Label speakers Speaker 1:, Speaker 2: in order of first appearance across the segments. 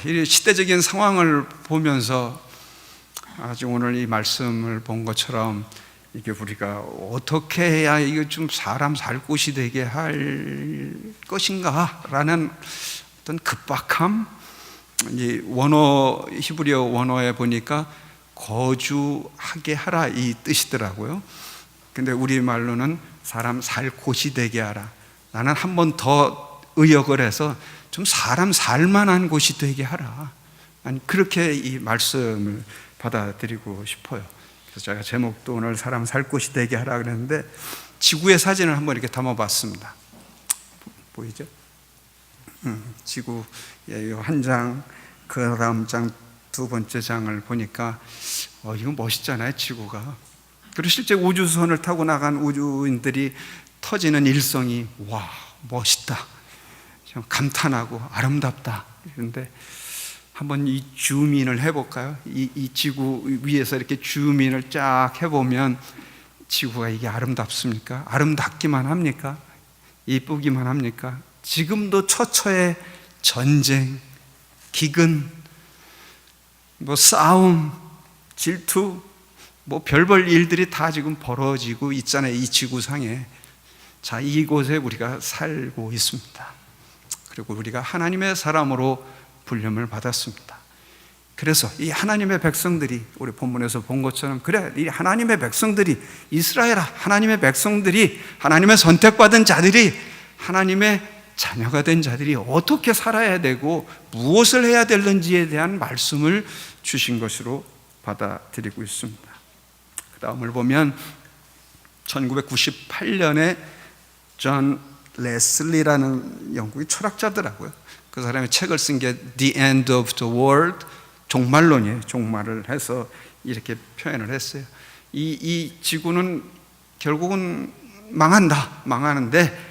Speaker 1: 이 시대적인 상황을 보면서 아주 오늘 이 말씀을 본 것처럼 이게 우리가 어떻게 해야 이거 좀 사람 살 곳이 되게 할 것인가라는 어떤 급박함, 이 원어 히브리어 원어에 보니까 거주하게 하라 이 뜻이더라고요. 근데 우리 말로는 사람 살 곳이 되게 하라. 나는 한 번 더 의역을 해서 좀 사람 살만한 곳이 되게 하라. 아니 그렇게 이 말씀을 받아들이고 싶어요. 그래서 제가 제목도 오늘 사람 살 곳이 되게 하라 그랬는데 지구의 사진을 한번 이렇게 담아봤습니다. 보이죠? 지구의 한 장, 그 다음 장, 두 번째 장을 보니까 이거 멋있잖아요, 지구가. 그리고 실제 우주선을 타고 나간 우주인들이 터지는 일성이 와 멋있다, 감탄하고 아름답다. 그런데 한번 이 줌인을 해볼까요? 이 지구 위에서 이렇게 줌인을 쫙 해보면 지구가 이게 아름답습니까? 아름답기만 합니까? 이쁘기만 합니까? 지금도 처처의 전쟁, 기근, 싸움, 질투, 별별 일들이 다 지금 벌어지고 있잖아요, 이 지구상에. 자, 이곳에 우리가 살고 있습니다. 그리고 우리가 하나님의 사람으로 불림을 받았습니다. 그래서 이 하나님의 백성들이 우리 본문에서 본 것처럼 그래, 이 하나님의 백성들이 이스라엘 하나님의 백성들이 하나님의 선택받은 자들이 하나님의 자녀가 된 자들이 어떻게 살아야 되고 무엇을 해야 되는지에 대한 말씀을 주신 것으로 받아들이고 있습니다. 그 다음을 보면 1998년에 존 레슬리라는 영국의 철학자더라고요. 그 사람이 책을 쓴 게 The End of the World, 종말론이에요. 종말을 해서 이렇게 표현을 했어요. 이 지구는 결국은 망한다, 망하는데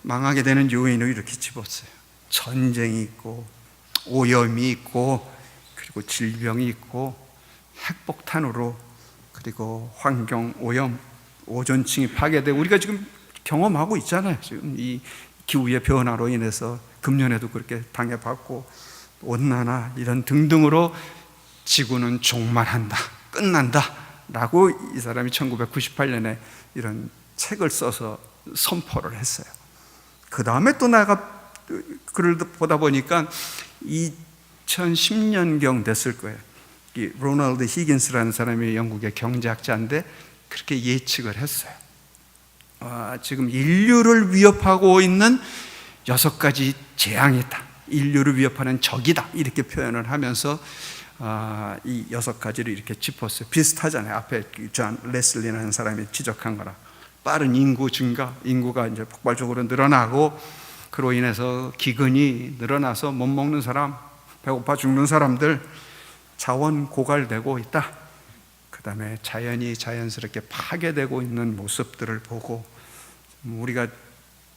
Speaker 1: 망하게 되는 요인을 이렇게 집었어요. 전쟁이 있고 오염이 있고 그리고 질병이 있고 핵폭탄으로, 그리고 환경 오염, 오존층이 파괴되고 우리가 지금 경험하고 있잖아요. 지금 이 기후의 변화로 인해서 금년에도 그렇게 당해봤고 온난화 이런 등등으로 지구는 종말한다, 끝난다 라고 이 사람이 1998년에 이런 책을 써서 선포를 했어요. 그 다음에 또 내가 글을 보다 보니까 2010년경 됐을 거예요. 이 로널드 히긴스라는 사람이 영국의 경제학자인데 그렇게 예측을 했어요. 지금 인류를 위협하고 있는 6가지 재앙이 있다, 인류를 위협하는 적이다, 이렇게 표현을 하면서 이 6가지를 이렇게 짚었어요. 비슷하잖아요. 앞에 존 레슬리라는 사람이 지적한 거랑. 빠른 인구 증가, 인구가 이제 폭발적으로 늘어나고 그로 인해서 기근이 늘어나서 못 먹는 사람, 배고파 죽는 사람들, 자원 고갈되고 있다. 그 다음에 자연이 자연스럽게 파괴되고 있는 모습들을 보고 우리가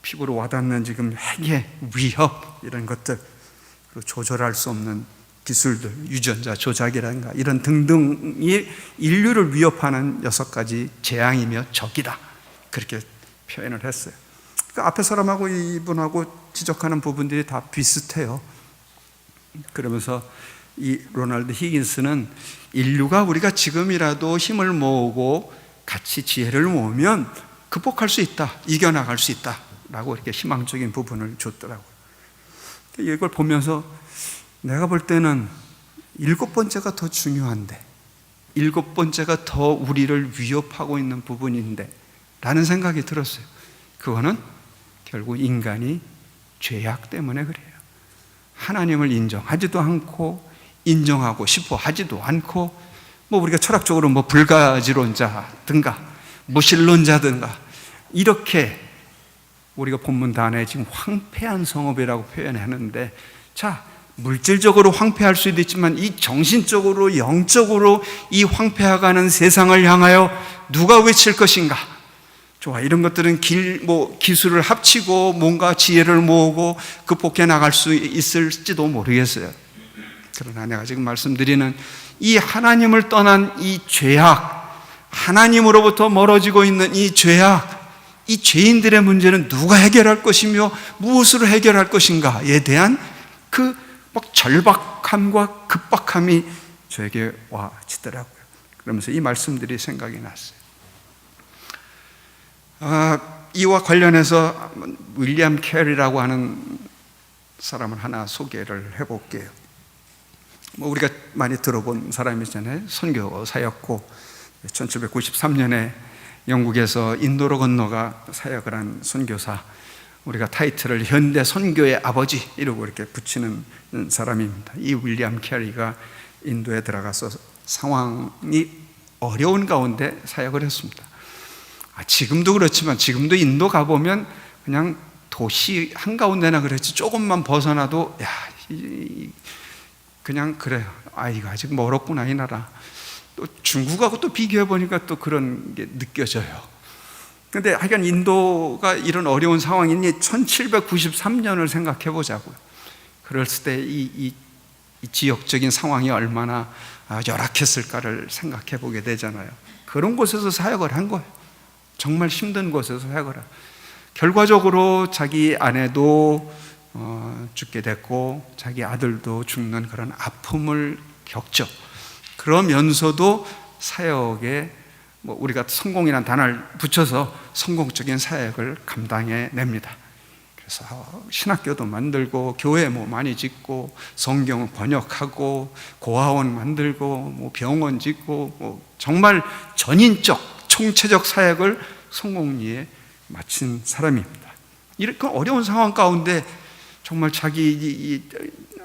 Speaker 1: 피부로 와닿는 지금 핵의 위협 이런 것들, 그리고 조절할 수 없는 기술들, 유전자 조작이라든가 이런 등등이 인류를 위협하는 6가지 재앙이며 적이다, 그렇게 표현을 했어요. 그 앞에 사람하고 이분하고 지적하는 부분들이 다 비슷해요. 그러면서 이 로널드 히긴스는 인류가 우리가 지금이라도 힘을 모으고 같이 지혜를 모으면 극복할 수 있다, 이겨나갈 수 있다 라고 이렇게 희망적인 부분을 줬더라고요. 이걸 보면서 내가 볼 때는 7번째가 더 중요한데, 7번째가 더 우리를 위협하고 있는 부분인데 라는 생각이 들었어요. 그거는 결국 인간이 죄악 때문에 그래요. 하나님을 인정하지도 않고 인정하고 싶어 하지도 않고 우리가 철학적으로 불가지론자든가 무신론자든가 이렇게 우리가 본문 단에 지금 황폐한 성읍이라고 표현하는데, 자, 물질적으로 황폐할 수도 있지만 이 정신적으로 영적으로 이 황폐해가는 세상을 향하여 누가 외칠 것인가? 좋아, 이런 것들은 기술을 합치고 뭔가 지혜를 모으고 극복해 나갈 수 있을지도 모르겠어요. 그러나 내가 지금 말씀드리는 이 하나님을 떠난 이 죄악, 하나님으로부터 멀어지고 있는 이 죄악, 이 죄인들의 문제는 누가 해결할 것이며 무엇으로 해결할 것인가에 대한 그 막 절박함과 급박함이 저에게 와지더라고요. 그러면서 이 말씀들이 생각이 났어요. 이와 관련해서 윌리엄 캐리라고 하는 사람을 하나 소개를 해볼게요. 우리가 많이 들어본 사람이잖아요. 선교사였고 1793년에 영국에서 인도로 건너가 사역을 한 선교사, 우리가 타이틀을 현대 선교의 아버지 이러고 이렇게 붙이는 사람입니다. 이 윌리엄 캐리가 인도에 들어가서 상황이 어려운 가운데 사역을 했습니다. 지금도 그렇지만 지금도 인도 가보면 그냥 도시 한가운데나 그렇지 조금만 벗어나도 그냥 그래요. 이거 아직 멀었구나 이 나라. 또 중국하고 또 비교해 보니까 또 그런 게 느껴져요. 근데 하여간 인도가 이런 어려운 상황이니 1793년을 생각해 보자고요. 그랬을 때 이 지역적인 상황이 얼마나 열악했을까를 생각해 보게 되잖아요. 그런 곳에서 사역을 한 거예요. 정말 힘든 곳에서 사역을 해요. 결과적으로 자기 아내도 죽게 됐고 자기 아들도 죽는 그런 아픔을 겪죠. 그러면서도 사역에 우리가 성공이라는 단어를 붙여서 성공적인 사역을 감당해 냅니다. 그래서 신학교도 만들고 교회 많이 짓고 성경을 번역하고 고아원 만들고 병원 짓고 정말 전인적 총체적 사역을 성공리에 마친 사람입니다. 이렇게 어려운 상황 가운데 정말 자기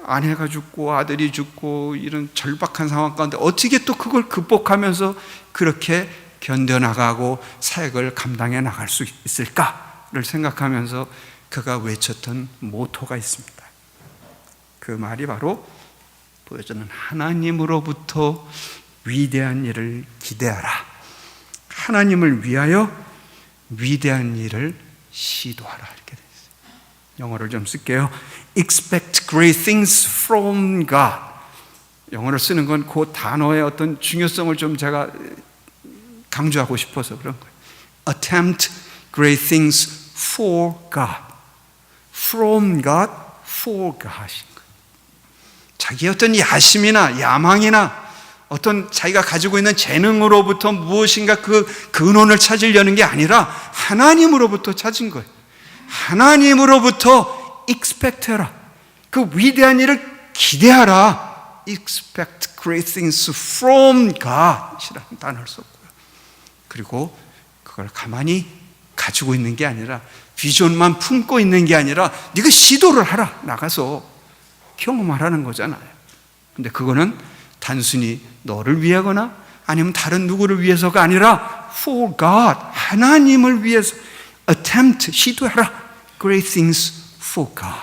Speaker 1: 아내가 죽고 아들이 죽고 이런 절박한 상황 가운데 어떻게 또 그걸 극복하면서 그렇게 견뎌나가고 사역을 감당해 나갈 수 있을까를 생각하면서 그가 외쳤던 모토가 있습니다. 그 말이 바로 보여주는 하나님으로부터 위대한 일을 기대하라. 하나님을 위하여 위대한 일을 시도하라. 이렇게 되어 있어요. 영어를 좀 쓸게요. Expect great things from God. 영어를 쓰는 건 그 단어의 어떤 중요성을 좀 제가 강조하고 싶어서 그런 거예요. Attempt great things for God. From God, for God 하신 거예요. 자기의 어떤 야심이나 야망이나 어떤 자기가 가지고 있는 재능으로부터 무엇인가 그 근원을 찾으려는 게 아니라 하나님으로부터 찾은 거예요. 하나님으로부터 expect 해라. 그 위대한 일을 기대하라. Expect great things from God 이라는 단어를 썼고요. 그리고 그걸 가만히 가지고 있는 게 아니라 비전만 품고 있는 게 아니라 네가 시도를 하라. 나가서 경험하라는 거잖아요. 근데 그거는 단순히 너를 위하거나 아니면 다른 누구를 위해서가 아니라 for God, 하나님을 위해서 attempt, 시도해라. great things for God.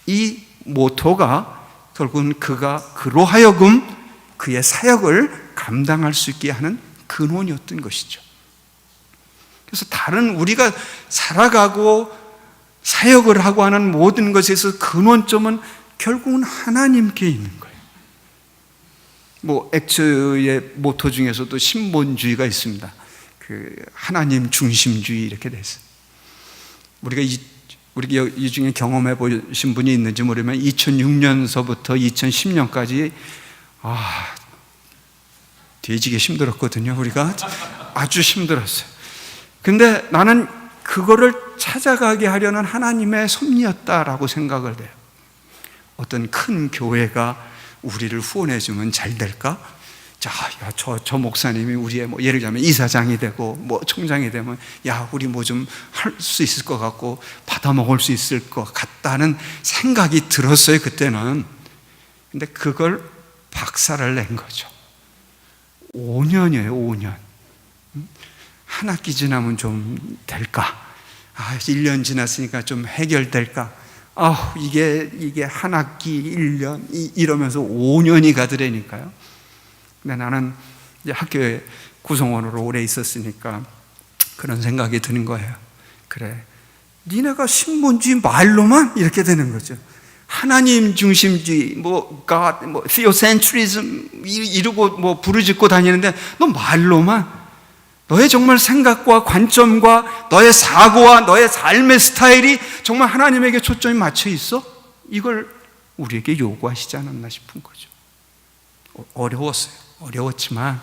Speaker 1: 이 모토가 결국은 그가 그로 하여금 그의 사역을 감당할 수 있게 하는 근원이었던 것이죠. 그래서 다른 우리가 살아가고 사역을 하고 하는 모든 것에서 근원점은 결국은 하나님께 있는 거예요. 액츠의 모토 중에서도 신본주의가 있습니다. 그 하나님 중심주의 이렇게 됐어요. 우리가 이 중에 경험해 보신 분이 있는지 모르면 2006년서부터 2010년까지 되지게 힘들었거든요. 우리가 아주 힘들었어요. 근데 나는 그거를 찾아가게 하려는 하나님의 섭리였다라고 생각을 해요. 어떤 큰 교회가 우리를 후원해주면 잘 될까? 저 목사님이 우리의 예를 들면 이사장이 되고 총장이 되면 우리 좀 할 수 있을 것 같고 받아먹을 수 있을 것 같다는 생각이 들었어요. 그때는. 근데 그걸 박살을 낸 거죠. 5년이에요. 5년. 한 학기 지나면 좀 될까? 1년 지났으니까 좀 해결될까? 이게 한 학기 1년 이러면서 5년이 가더라니까요. 근데 나는 이제 학교에 구성원으로 오래 있었으니까 그런 생각이 드는 거예요. 그래, 니네가 신본주의 말로만 이렇게 되는 거죠. 하나님 중심주의, God, theocentrism 이러고 부르짖고 다니는데 너 말로만 너의 정말 생각과 관점과 너의 사고와 너의 삶의 스타일이 정말 하나님에게 초점이 맞춰 있어? 이걸 우리에게 요구하시지 않았나 싶은 거죠. 어려웠어요. 어려웠지만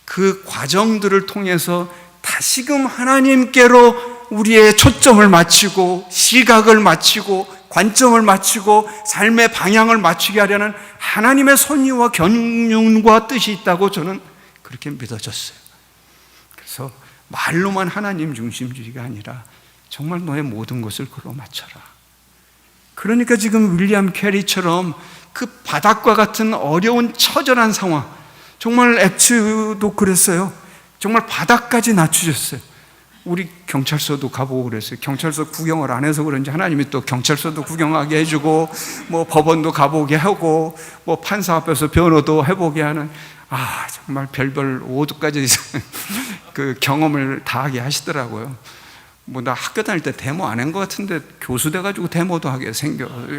Speaker 1: 그 과정들을 통해서 다시금 하나님께로 우리의 초점을 맞추고 시각을 맞추고 관점을 맞추고 삶의 방향을 맞추게 하려는 하나님의 섭리와 경륜과 뜻이 있다고 저는 그렇게 믿어졌어요. 그래서 말로만 하나님 중심주의가 아니라 정말 너의 모든 것을 그로 맞춰라. 그러니까 지금 윌리엄 캐리처럼 그 바닥과 같은 어려운 처절한 상황, 정말 엑츠도 그랬어요. 정말 바닥까지 낮추셨어요. 우리 경찰서도 가보고 그랬어요. 경찰서 구경을 안 해서 그런지 하나님이 또 경찰서도 구경하게 해주고, 뭐 법원도 가보게 하고, 뭐 판사 앞에서 변호도 해보게 하는, 정말 별별 5두까지 그 경험을 다 하게 하시더라고요. 뭐 나 학교 다닐 때 데모 안 한 것 같은데 교수 돼가지고 데모도 하게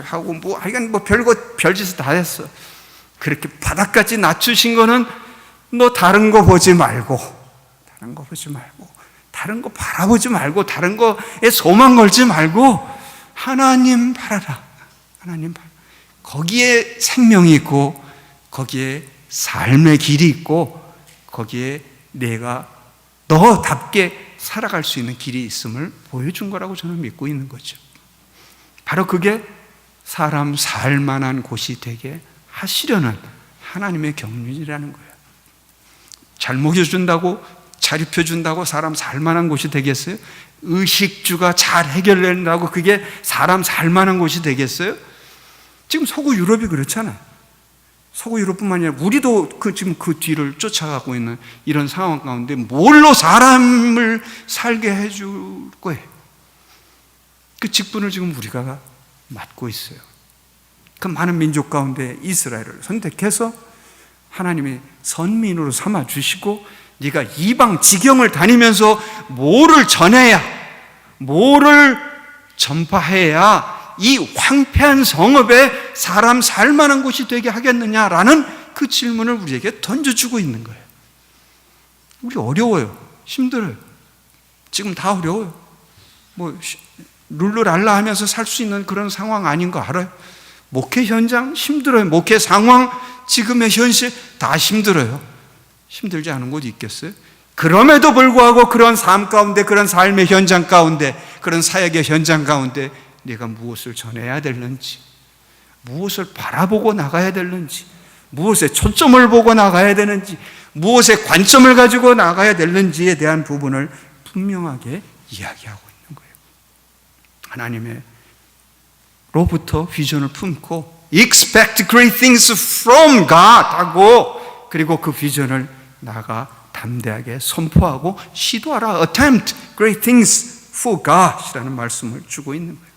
Speaker 1: 하고, 뭐 하여간 뭐 별짓을 다 했어. 그렇게 바닥까지 낮추신 거는 너 다른 거 보지 말고, 다른 거 바라보지 말고, 다른 거에 소망 걸지 말고 하나님 바라라. 하나님 바라. 거기에 생명이 있고, 거기에 삶의 길이 있고, 거기에 내가 너답게 살아갈 수 있는 길이 있음을 보여준 거라고 저는 믿고 있는 거죠. 바로 그게 사람 살 만한 곳이 되게 하시려는 하나님의 경륜이라는 거예요. 잘 먹여준다고, 잘 입혀준다고 사람 살 만한 곳이 되겠어요? 의식주가 잘 해결된다고 그게 사람 살 만한 곳이 되겠어요? 지금 서구 유럽이 그렇잖아요. 서구 유럽뿐만 아니라 우리도 지금 그 뒤를 쫓아가고 있는 이런 상황 가운데 뭘로 사람을 살게 해줄 거예요? 그 직분을 지금 우리가 맡고 있어요. 그 많은 민족 가운데 이스라엘을 선택해서 하나님이 선민으로 삼아주시고, 네가 이방 지경을 다니면서 뭐를 전해야, 뭐를 전파해야 이 황폐한 성읍에 사람 살 만한 곳이 되게 하겠느냐라는 그 질문을 우리에게 던져주고 있는 거예요. 우리 어려워요. 힘들어요. 지금 다 어려워요. 뭐 룰루랄라 하면서 살 수 있는 그런 상황 아닌 거 알아요? 목회 현장 힘들어요. 목회 상황, 지금의 현실 다 힘들어요. 힘들지 않은 곳이 있겠어요? 그럼에도 불구하고 그런 삶 가운데, 그런 삶의 현장 가운데, 그런 사역의 현장 가운데 내가 무엇을 전해야 되는지, 무엇을 바라보고 나가야 되는지, 무엇에 초점을 보고 나가야 되는지, 무엇에 관점을 가지고 나가야 되는지에 대한 부분을 분명하게 이야기하고 있는 거예요. 하나님의 로부터 비전을 품고 expect great things from God 하고, 그리고 그 비전을 나가 담대하게 선포하고 시도하라. attempt great things for God 이라는 말씀을 주고 있는 거예요.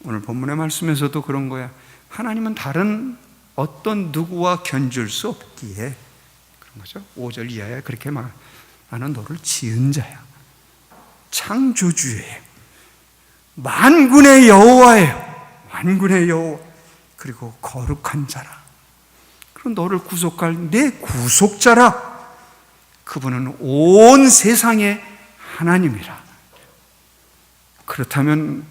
Speaker 1: 오늘 본문의 말씀에서도 그런 거야. 하나님은 다른 어떤 누구와 견줄 수 없기에 그런 거죠. 5절 이하에 그렇게 말, 나는 너를 지은 자야, 창조주예요, 만군의 여호와예요, 만군의 여호와, 그리고 거룩한 자라. 그럼 너를 구속할 내 구속자라. 그분은 온 세상의 하나님이라. 그렇다면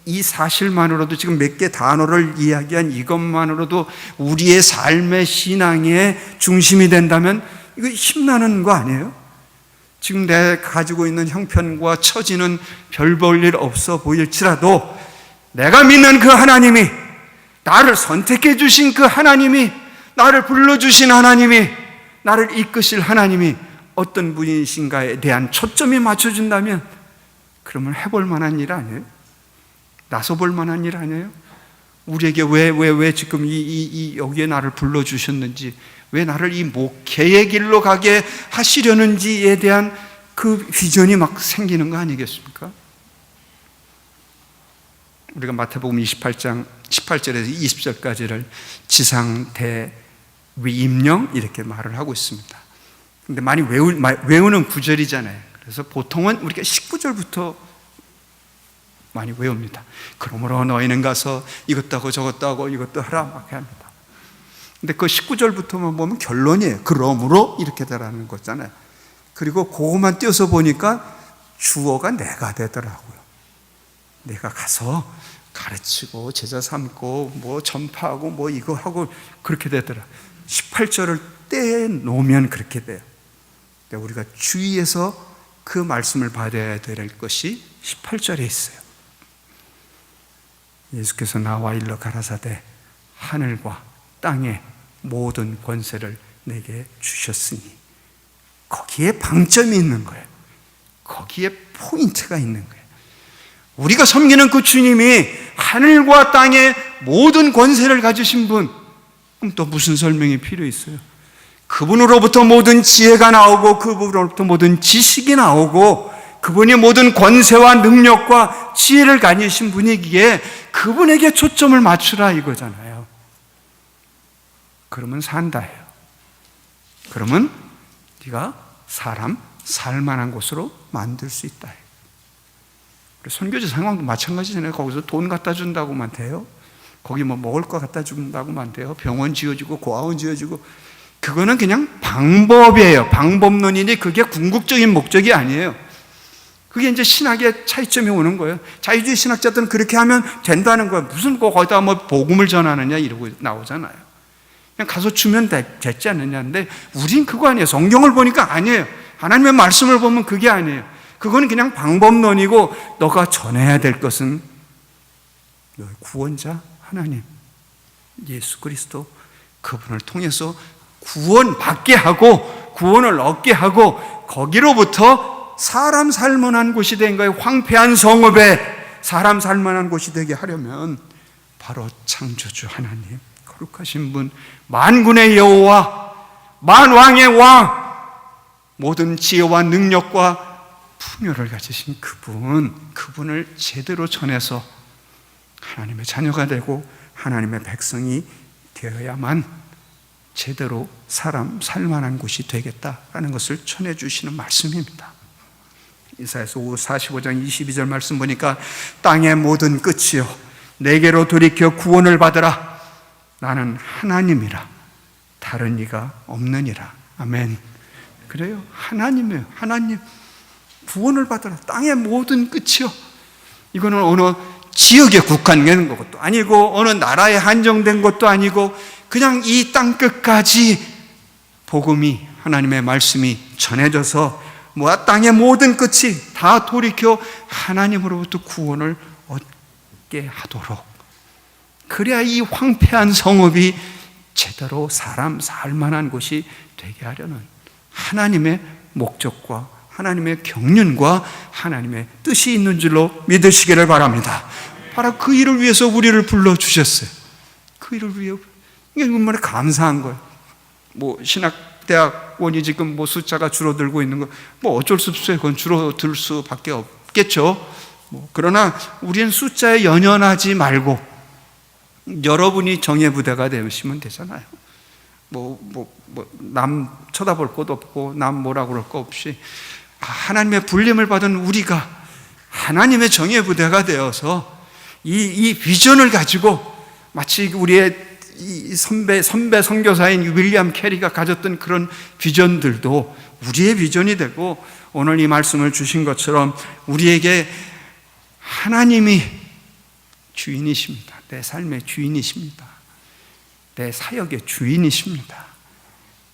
Speaker 1: 이 사실만으로도, 지금 몇 개 단어를 이야기한 이것만으로도 우리의 삶의 신앙의 중심이 된다면 이거 힘나는 거 아니에요? 지금 내가 가지고 있는 형편과 처지는 별 볼 일 없어 보일지라도 내가 믿는 그 하나님이, 나를 선택해 주신 그 하나님이, 나를 불러주신 하나님이, 나를 이끄실 하나님이 어떤 분이신가에 대한 초점이 맞춰준다면 그러면 해볼 만한 일 아니에요? 나서볼 만한 일 아니에요? 우리에게 왜 지금 여기에 나를 불러주셨는지, 왜 나를 이 목회의 길로 가게 하시려는지에 대한 그 비전이 막 생기는 거 아니겠습니까? 우리가 마태복음 28장 18절에서 20절까지를 지상 대위임령 이렇게 말을 하고 있습니다. 근데 많이 외우는 구절이잖아요. 그래서 보통은 우리가 19절부터 많이 외웁니다. 그러므로 너희는 가서 이것도 하고 저것도 하고 이것도 하라 막 합니다. 근데 그 19절부터만 보면 결론이에요. 그러므로 이렇게 되라는 거잖아요. 그리고 그것만 띄어서 보니까 주어가 내가 되더라고요. 내가 가서 가르치고 제자 삼고 뭐 전파하고 뭐 이거 하고 그렇게 되더라. 18절을 떼놓으면 그렇게 돼요. 그러니까 우리가 주의해서 그 말씀을 받아야 될 것이 18절에 있어요. 예수께서 나와 일러 가라사대 하늘과 땅의 모든 권세를 내게 주셨으니, 거기에 방점이 있는 거예요. 거기에 포인트가 있는 거예요. 우리가 섬기는 그 주님이 하늘과 땅의 모든 권세를 가지신 분, 그럼 또 무슨 설명이 필요 있어요? 그분으로부터 모든 지혜가 나오고 그분으로부터 모든 지식이 나오고 그분이 모든 권세와 능력과 지혜를 가지신 분이기에 그분에게 초점을 맞추라 이거잖아요. 그러면 산다예요. 그러면 네가 사람 살만한 곳으로 만들 수 있다. 선교지 상황도 마찬가지잖아요. 거기서 돈 갖다 준다고만 돼요? 거기 뭐 먹을 거 갖다 준다고만 돼요? 병원 지어주고 고아원 지어주고, 그거는 그냥 방법이에요. 방법론이니 그게 궁극적인 목적이 아니에요. 그게 이제 신학의 차이점이 오는 거예요. 자유주의 신학자들은 그렇게 하면 된다는 거예요. 무슨 거기다 뭐 복음을 전하느냐 이러고 나오잖아요. 그냥 가서 주면 됐지 않느냐인데, 우린 그거 아니에요. 성경을 보니까 아니에요. 하나님의 말씀을 보면 그게 아니에요. 그거는 그냥 방법론이고, 너가 전해야 될 것은 너의 구원자 하나님 예수 그리스도, 그분을 통해서 구원받게 하고 구원을 얻게 하고 거기로부터 사람 살만한 곳이 된 거예요. 황폐한 성읍에 사람 살만한 곳이 되게 하려면 바로 창조주 하나님, 거룩하신 분, 만군의 여호와, 만왕의 왕, 모든 지혜와 능력과 풍요를 가지신 그분을 제대로 전해서 하나님의 자녀가 되고 하나님의 백성이 되어야만 제대로 사람 살만한 곳이 되겠다라는 것을 전해주시는 말씀입니다. 이사야서 45장 22절 말씀 보니까 땅의 모든 끝이요 내게로 돌이켜 구원을 받으라. 나는 하나님이라 다른 이가 없느니라. 아멘. 그래요. 하나님이에요. 하나님. 구원을 받으라. 땅의 모든 끝이요. 이거는 어느 지역에 국한된 것도 아니고 어느 나라에 한정된 것도 아니고 그냥 이 땅 끝까지 복음이, 하나님의 말씀이 전해져서 땅의 모든 끝이 다 돌이켜 하나님으로부터 구원을 얻게 하도록, 그래야 이 황폐한 성읍이 제대로 사람 살만한 곳이 되게 하려는 하나님의 목적과 하나님의 경륜과 하나님의 뜻이 있는 줄로 믿으시기를 바랍니다. 바로 그 일을 위해서 우리를 불러주셨어요. 그 일을 위해. 이게 정말 감사한 거예요. 신학대학원이 지금 숫자가 줄어들고 있는 거, 어쩔 수 없어요. 그건 줄어들 수밖에 없겠죠. 그러나 우리는 숫자에 연연하지 말고 여러분이 정예부대가 되시면 되잖아요. 남 쳐다볼 것도 없고 남 뭐라 그럴 거 없이 하나님의 불림을 받은 우리가 하나님의 정예부대가 되어서 이 비전을 가지고, 마치 우리의 이 선배 선교사인 윌리엄 캐리가 가졌던 그런 비전들도 우리의 비전이 되고, 오늘 이 말씀을 주신 것처럼 우리에게 하나님이 주인이십니다. 내 삶의 주인이십니다. 내 사역의 주인이십니다.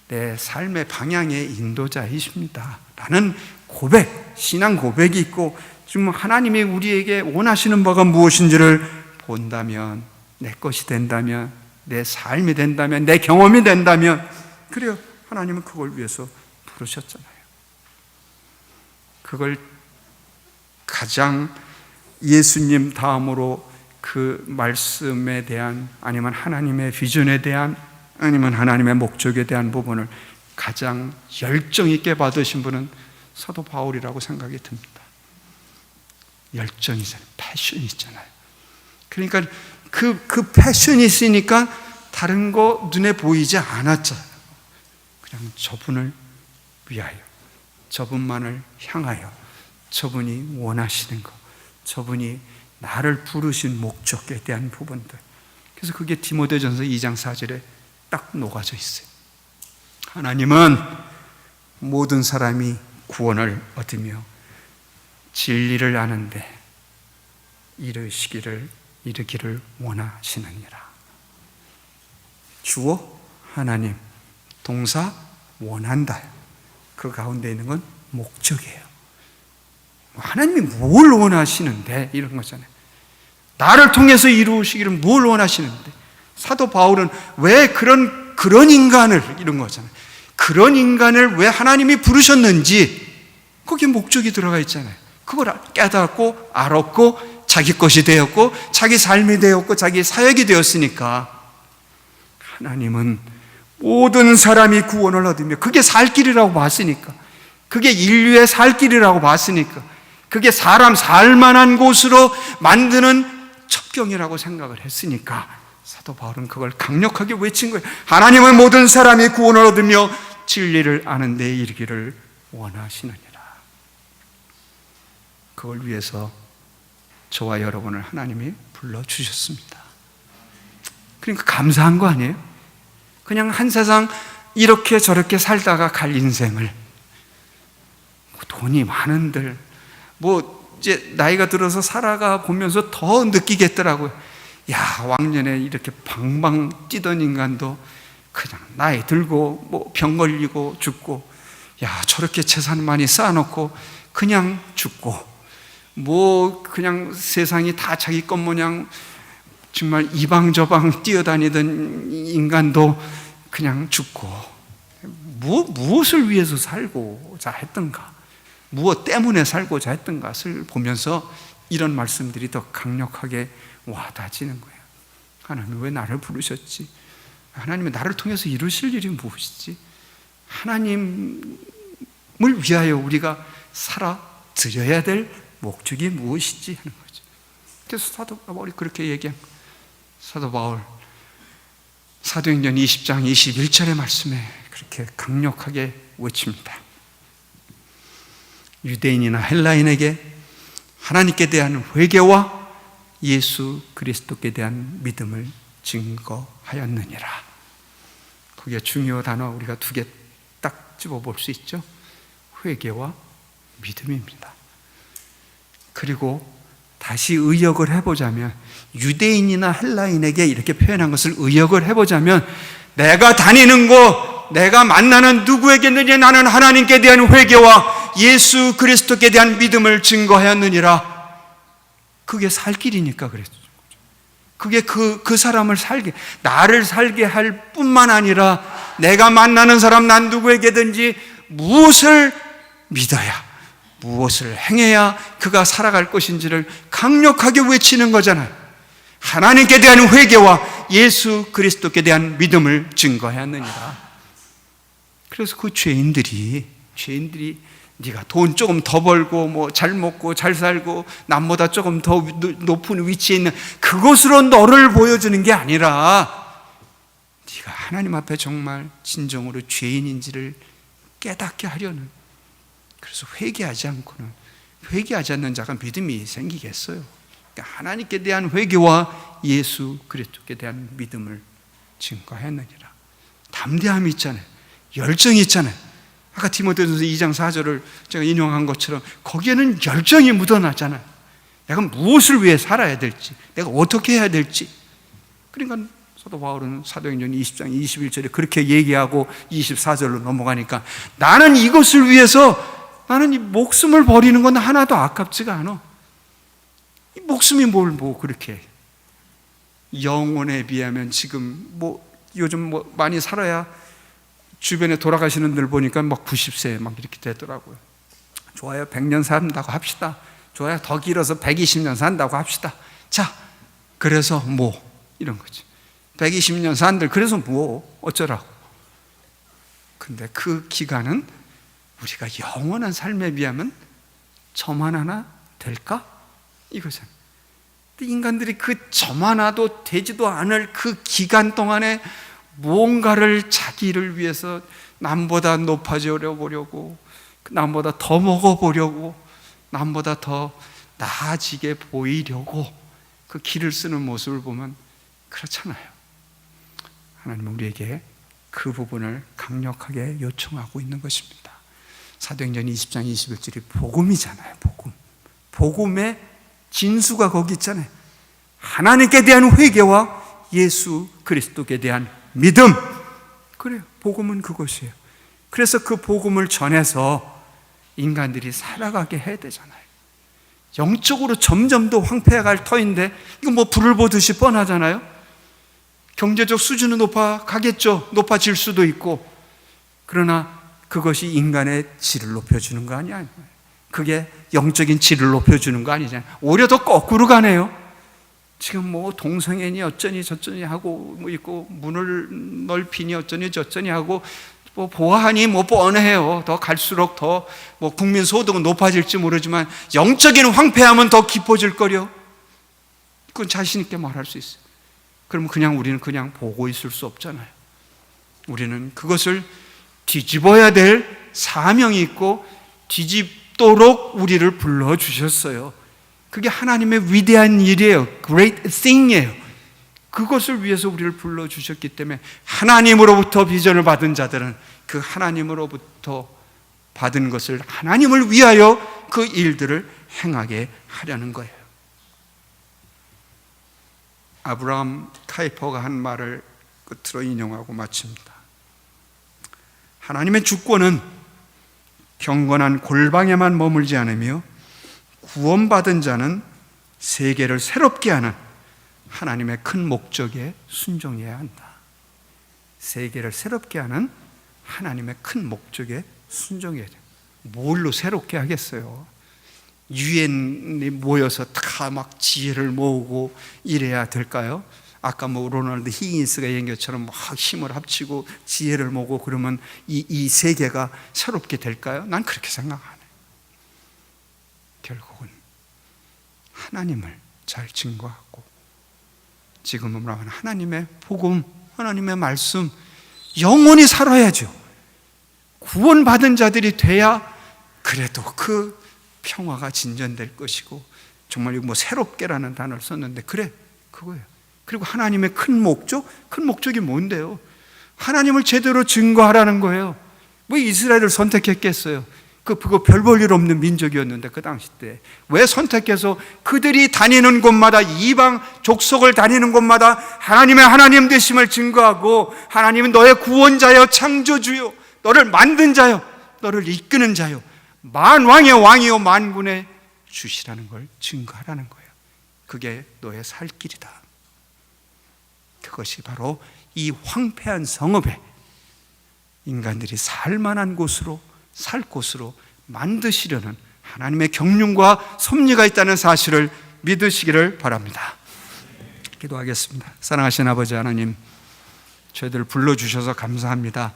Speaker 1: 내 삶의 방향의 인도자이십니다. 라는 고백, 신앙 고백이 있고, 지금 하나님이 우리에게 원하시는 바가 무엇인지를 본다면, 내 것이 된다면, 내 삶이 된다면, 내 경험이 된다면, 그래요. 하나님은 그걸 위해서 부르셨잖아요. 그걸 가장 예수님 다음으로 그 말씀에 대한, 아니면 하나님의 비전에 대한, 아니면 하나님의 목적에 대한 부분을 가장 열정 있게 받으신 분은 사도 바울이라고 생각이 듭니다. 열정이잖아요. 패션이 있잖아요. 그러니까 그 패션이 있으니까 다른 거 눈에 보이지 않았잖아요. 그냥 저분을 위하여, 저분만을 향하여, 저분이 원하시는 것, 저분이 나를 부르신 목적에 대한 부분들. 그래서 그게 디모데전서 2장 4절에 딱 녹아져 있어요. 하나님은 모든 사람이 구원을 얻으며 진리를 아는데 이르시기를 이르기를 원하시느니라. 주어 하나님, 동사 원한다. 그 가운데 있는 건 목적이에요. 하나님이 뭘 원하시는데 이런 거잖아요. 나를 통해서 이루시기를 뭘 원하시는데. 사도 바울은 왜 그런 인간을 이런 거잖아요. 그런 인간을 왜 하나님이 부르셨는지 거기에 목적이 들어가 있잖아요. 그걸 깨닫고 알았고 자기 것이 되었고 자기 삶이 되었고 자기 사역이 되었으니까 하나님은 모든 사람이 구원을 얻으며 그게 살 길이라고 봤으니까, 그게 인류의 살 길이라고 봤으니까, 그게 사람 살만한 곳으로 만드는 첩경이라고 생각을 했으니까 사도 바울은 그걸 강력하게 외친 거예요. 하나님은 모든 사람이 구원을 얻으며 진리를 아는 데 이르기를 원하시느니라. 그걸 위해서 저와 여러분을 하나님이 불러주셨습니다. 그러니까 감사한 거 아니에요? 그냥 한 세상 이렇게 저렇게 살다가 갈 인생을, 돈이 많은들 이제 나이가 들어서 살아가 보면서 더 느끼겠더라고요. 야, 왕년에 이렇게 방방 뛰던 인간도 그냥 나이 들고 병 걸리고 죽고, 야, 저렇게 재산 많이 쌓아놓고 그냥 죽고, 그냥 세상이 다 자기 것 모양 정말 이방저방 뛰어다니던 인간도 그냥 죽고, 무엇을 위해서 살고자 했던가, 무엇 때문에 살고자 했던가를 보면서 이런 말씀들이 더 강력하게 와닿아지는 거예요. 하나님 왜 나를 부르셨지? 하나님이 나를 통해서 이루실 일이 무엇이지? 하나님을 위하여 우리가 살아 드려야 될 목적이 무엇이지? 하는 거죠. 그래서 사도 바울이 그렇게 얘기한 거예요. 사도 바울 사도행전 20장 21절의 말씀에 그렇게 강력하게 외칩니다. 유대인이나 헬라인에게 하나님께 대한 회개와 예수 그리스도께 대한 믿음을 증거하였느니라. 그게 중요 단어 우리가 두 개 딱 집어볼 수 있죠. 회개와 믿음입니다. 그리고 다시 의역을 해보자면, 유대인이나 헬라인에게 이렇게 표현한 것을 의역을 해보자면, 내가 다니는 곳, 내가 만나는 누구에게든지 나는 하나님께 대한 회개와 예수 그리스도께 대한 믿음을 증거하였느니라. 그게 살 길이니까 그랬죠. 그게 그 사람을 나를 살게 할 뿐만 아니라 내가 만나는 사람, 난 누구에게든지 무엇을 믿어야, 무엇을 행해야 그가 살아갈 것인지를 강력하게 외치는 거잖아요. 하나님께 대한 회개와 예수 그리스도께 대한 믿음을 증거하였느니라. 그래서 그 죄인들이 네가 돈 조금 더 벌고 잘 먹고 잘 살고 남보다 조금 더 높은 위치에 있는 그것으로 너를 보여주는 게 아니라, 네가 하나님 앞에 정말 진정으로 죄인인지를 깨닫게 하려는, 그래서 회개하지 않는 자가 믿음이 생기겠어요. 그러니까 하나님께 대한 회개와 예수 그리스도께 대한 믿음을 증거했느니라. 담대함이 있잖아요. 열정이 있잖아요. 아까 디모데전서 2장 4절을 제가 인용한 것처럼 거기에는 열정이 묻어나잖아요. 내가 무엇을 위해 살아야 될지, 내가 어떻게 해야 될지. 그러니까 사도 바울은 사도행전 20장 21절에 그렇게 얘기하고 24절로 넘어가니까, 나는 이것을 위해서 나는 이 목숨을 버리는 건 하나도 아깝지가 않아. 이 목숨이 그렇게 영혼에 비하면 지금 요즘 많이 살아야, 주변에 돌아가시는 분들 보니까 90세 이렇게 되더라고요. 좋아요, 100년 산다고 합시다. 좋아요, 더 길어서 120년 산다고 합시다. 자, 그래서 이런 거지. 120년 산들 그래서 어쩌라고. 근데 그 기간은 우리가 영원한 삶에 비하면 점 하나나 될까? 이거잖아요. 인간들이 그 점 하나도 되지도 않을 그 기간 동안에 무언가를 자기를 위해서 남보다 높아져 보려고, 남보다 더 먹어보려고, 남보다 더 나아지게 보이려고 그 길을 쓰는 모습을 보면 그렇잖아요. 하나님은 우리에게 그 부분을 강력하게 요청하고 있는 것입니다. 사도행전 20장 21절이 복음이잖아요. 복음의 진수가 거기 있잖아요. 하나님께 대한 회개와 예수 그리스도께 대한 믿음. 그래요. 복음은 그것이에요. 그래서 그 복음을 전해서 인간들이 살아가게 해야 되잖아요. 영적으로 점점 더 황폐해갈 터인데 이거 뭐 불을 보듯이 뻔하잖아요. 경제적 수준은 높아가겠죠. 높아질 수도 있고. 그러나 그것이 인간의 질을 높여주는 거 아니야. 그게 영적인 질을 높여주는 거 아니잖아요. 오히려 더 거꾸로 가네요. 지금 뭐 동성애니 어쩌니 저쩌니 하고 뭐 있고, 문을 넓히니 어쩌니 저쩌니 하고, 뭐 보아하니 뭐 뻔해요. 더 갈수록 더 뭐 국민 소득은 높아질지 모르지만 영적인 황폐함은 더 깊어질 거려. 그건 자신 있게 말할 수 있어요. 그러면 우리는 그냥 보고 있을 수 없잖아요. 우리는 그것을 뒤집어야 될 사명이 있고 뒤집도록 우리를 불러주셨어요. 그게 하나님의 위대한 일이에요. Great thing이에요. 그것을 위해서 우리를 불러주셨기 때문에 하나님으로부터 비전을 받은 자들은 그 하나님으로부터 받은 것을 하나님을 위하여 그 일들을 행하게 하려는 거예요. 아브라함 카이퍼가 한 말을 끝으로 인용하고 마칩니다. 하나님의 주권은 경건한 골방에만 머물지 않으며 구원받은 자는 세계를 새롭게 하는 하나님의 큰 목적에 순종해야 한다. 세계를 새롭게 하는 하나님의 큰 목적에 순종해야 돼. 뭘로 새롭게 하겠어요? 유엔이 모여서 다 막 지혜를 모으고 이래야 될까요? 아까 뭐 로널드 히긴스가 얘기한 것처럼 막 힘을 합치고 지혜를 모으고 그러면 이 세계가 새롭게 될까요? 난 그렇게 생각 안 해요. 결국은 하나님을 잘 증거하고 지금은 말하는 하나님의 복음, 하나님의 말씀 영원히 살아야죠. 구원받은 자들이 돼야 그래도 그 평화가 진전될 것이고, 정말 뭐 새롭게라는 단어를 썼는데 그래, 그거예요. 그리고 하나님의 큰 목적이 뭔데요? 하나님을 제대로 증거하라는 거예요. 뭐 이스라엘을 선택했겠어요? 그거 별 볼 일 없는 민족이었는데 그 당시 때 왜 선택해서 그들이 다니는 곳마다, 이방 족속을 다니는 곳마다 하나님의 하나님 되심을 증거하고, 하나님은 너의 구원자여 창조주요, 너를 만든 자요, 너를 이끄는 자요, 만왕의 왕이요 만군의 주시라는 걸 증거하라는 거예요. 그게 너의 살 길이다. 그것이 바로 이 황폐한 성읍에 인간들이 살만한 곳으로, 살 곳으로 만드시려는 하나님의 경륜과 섭리가 있다는 사실을 믿으시기를 바랍니다. 기도하겠습니다. 사랑하신 아버지 하나님, 저희들을 불러주셔서 감사합니다.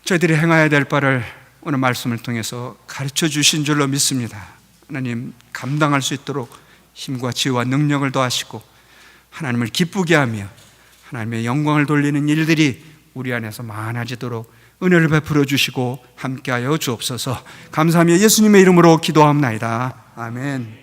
Speaker 1: 저희들이 행해야 될 바를 오늘 말씀을 통해서 가르쳐 주신 줄로 믿습니다. 하나님, 감당할 수 있도록 힘과 지혜와 능력을 더하시고 하나님을 기쁘게 하며 하나님의 영광을 돌리는 일들이 우리 안에서 많아지도록 은혜를 베풀어 주시고 함께하여 주옵소서. 감사하며 예수님의 이름으로 기도합나이다. 아멘.